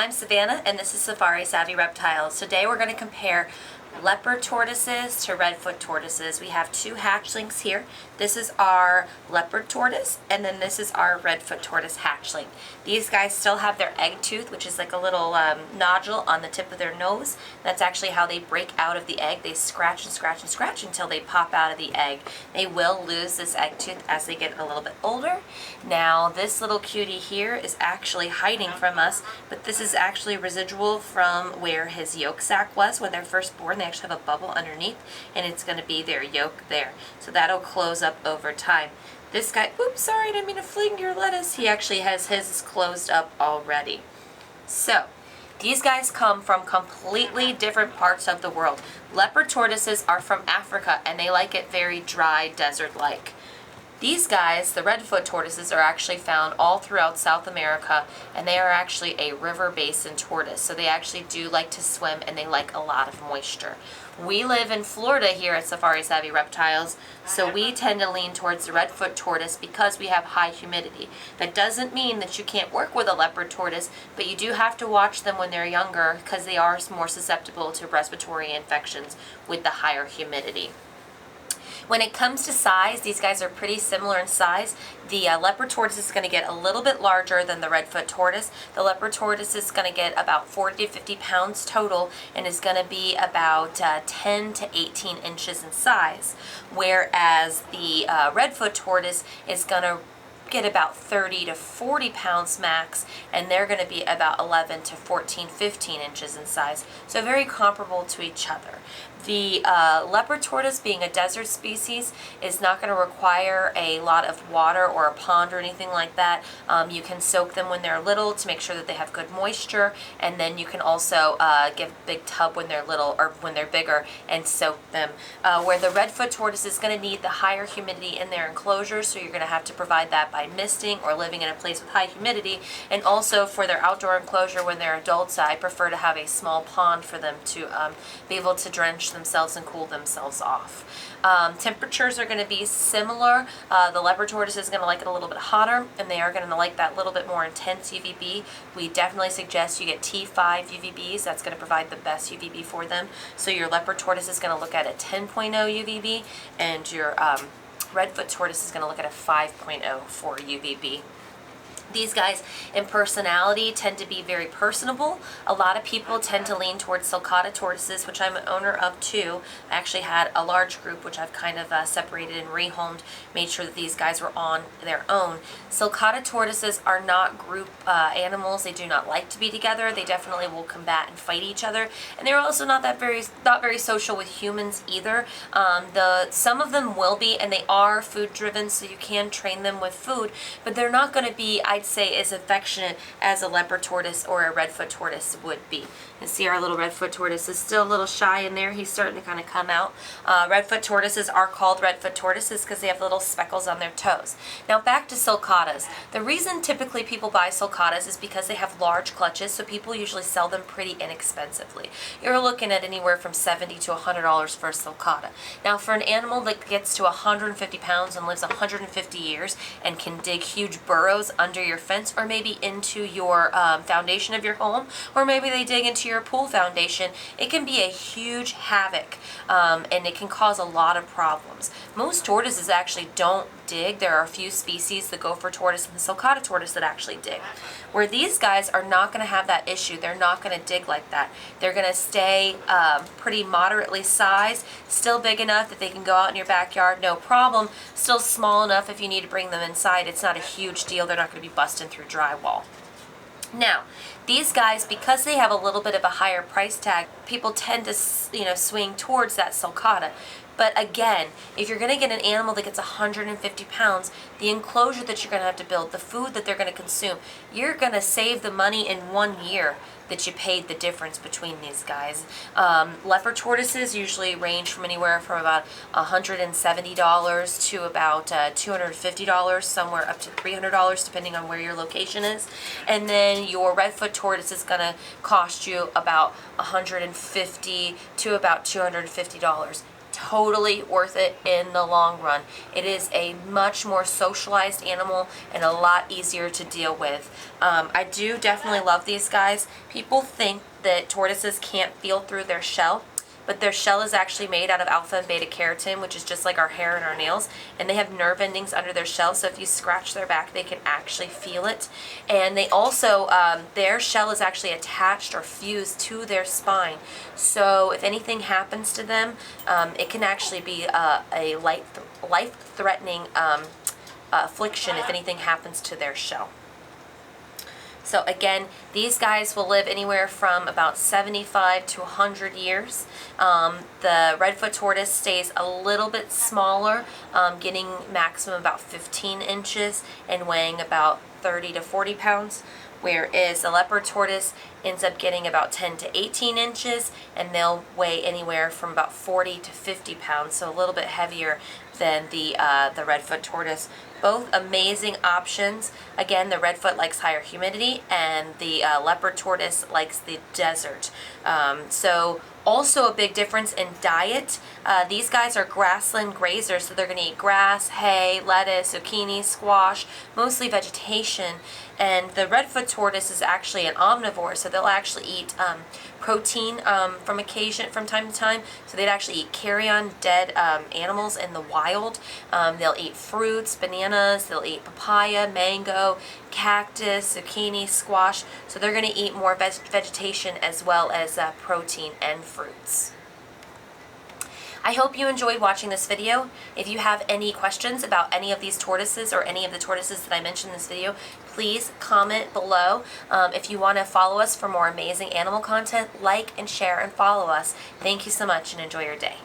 I'm Savannah and this is Safari Savvy Reptiles. Today we're going to compare leopard tortoises to redfoot tortoises. We have two hatchlings here. This is our leopard tortoise and then this is our redfoot tortoise hatchling. These guys still have their egg tooth, which is like a little nodule on the tip of their nose. That's actually how they break out of the egg. They scratch and scratch and scratch until they pop out of the egg. They will lose this egg tooth as they get a little bit older. Now this little cutie here is actually hiding from us, but this is actually residual from where his yolk sac was when they're first born. They actually have a bubble underneath and it's going to be their yolk there. So that'll close up over time. This guy, oops, sorry, I didn't mean to fling your lettuce. He actually has his closed up already. So these guys come from completely different parts of the world. Leopard tortoises are from Africa and they like it very dry, desert-like. These guys, the redfoot tortoises, are actually found all throughout South America, and they are actually a river basin tortoise. So they actually do like to swim and they like a lot of moisture. We live in Florida here at Safari Savvy Reptiles, so we tend to lean towards the redfoot tortoise because we have high humidity. That doesn't mean that you can't work with a leopard tortoise, but you do have to watch them when they're younger because they are more susceptible to respiratory infections with the higher humidity. When it comes to size, these guys are pretty similar in size. The leopard tortoise is going to get a little bit larger than the redfoot tortoise. The leopard tortoise is going to get about 40 to 50 pounds total and is going to be about 10 to 18 inches in size, whereas the redfoot tortoise is going to get about 30 to 40 pounds max, and they're going to be about 11 to 14, 15 inches in size. So very comparable to each other. The leopard tortoise, being a desert species, is not going to require a lot of water or a pond or anything like that. You can soak them when they're little to make sure that they have good moisture, and then you can also give a big tub when they're little or when they're bigger and soak them. Where the redfoot tortoise is going to need the higher humidity in their enclosure, so you're going to have to provide that by misting or living in a place with high humidity. And also for their outdoor enclosure when they're adults, I prefer to have a small pond for them to be able to drench themselves and cool themselves off. Temperatures are going to be similar. The leopard tortoise is going to like it a little bit hotter, and they are going to like that little bit more intense UVB. We definitely suggest you get T5 UVBs. That's going to provide the best UVB for them. So your leopard tortoise is going to look at a 10.0 UVB, and your redfoot tortoise is going to look at a 5.0 for UVB. These guys in personality tend to be very personable. A lot of people tend to lean towards Sulcata tortoises, which I'm an owner of too. I actually had a large group which I've kind of separated and rehomed, made sure that these guys were on their own. Sulcata tortoises are not group animals. They do not like to be together. They definitely will combat and fight each other, and they're also not very social with humans either. Some of them will be, and they are food driven, so you can train them with food, but they're not going to be, I'd say, as affectionate as a leopard tortoise or a redfoot tortoise would be. You see our little redfoot tortoise is still a little shy in there. He's starting to kind of come out. Redfoot tortoises are called redfoot tortoises because they have little speckles on their toes. Now back to sulcatas. The reason typically people buy sulcatas is because they have large clutches, so people usually sell them pretty inexpensively. You're looking at anywhere from $70 to $100 for a sulcata. Now for an animal that gets to 150 pounds and lives 150 years and can dig huge burrows under your fence, or maybe into your foundation of your home, or maybe they dig into your pool foundation, it can be a huge havoc, and it can cause a lot of problems. Most tortoises actually don't dig. There are a few species, the gopher tortoise and the sulcata tortoise, that actually dig. Where these guys are not going to have that issue. They're not going to dig like that. They're going to stay pretty moderately sized, still big enough that they can go out in your backyard, no problem, still small enough if you need to bring them inside. It's not a huge deal. They're not going to be busting through drywall. Now, these guys, because they have a little bit of a higher price tag, people tend to, swing towards that sulcata. But again, if you're going to get an animal that gets 150 pounds, the enclosure that you're going to have to build, the food that they're going to consume, you're going to save the money in 1 year that you paid the difference between these guys. Leopard tortoises usually range from anywhere from about $170 to about $250, somewhere up to $300 depending on where your location is. And then your redfoot tortoise is going to cost you about $150 to about $250. totally worth it in the long run. It is a much more socialized animal and a lot easier to deal with. I do definitely love these guys. People think that tortoises can't feel through their shell, but their shell is actually made out of alpha and beta keratin, which is just like our hair and our nails, and they have nerve endings under their shell, so if you scratch their back, they can actually feel it. And they also, their shell is actually attached or fused to their spine, so if anything happens to them, it can actually be a life-threatening affliction if anything happens to their shell. So again, these guys will live anywhere from about 75 to 100 years. The redfoot tortoise stays a little bit smaller, getting maximum about 15 inches and weighing about 30 to 40 pounds, whereas the leopard tortoise ends up getting about 10 to 18 inches, and they'll weigh anywhere from about 40 to 50 pounds, so a little bit heavier than the redfoot tortoise. Both amazing options. Again, the redfoot likes higher humidity, and the leopard tortoise likes the desert. So also a big difference in diet. These guys are grassland grazers, so they're going to eat grass, hay, lettuce, zucchini, squash, mostly vegetation. And the redfoot tortoise is actually an omnivore, so they'll actually eat protein from time to time. So they'd actually eat carrion, dead animals in the wild. They'll eat fruits, bananas, they'll eat papaya, mango, cactus, zucchini, squash. So they're going to eat more vegetation as well as protein and fruits. I hope you enjoyed watching this video. If you have any questions about any of these tortoises or any of the tortoises that I mentioned in this video, please comment below. If you want to follow us for more amazing animal content, like and share and follow us. Thank you so much and enjoy your day.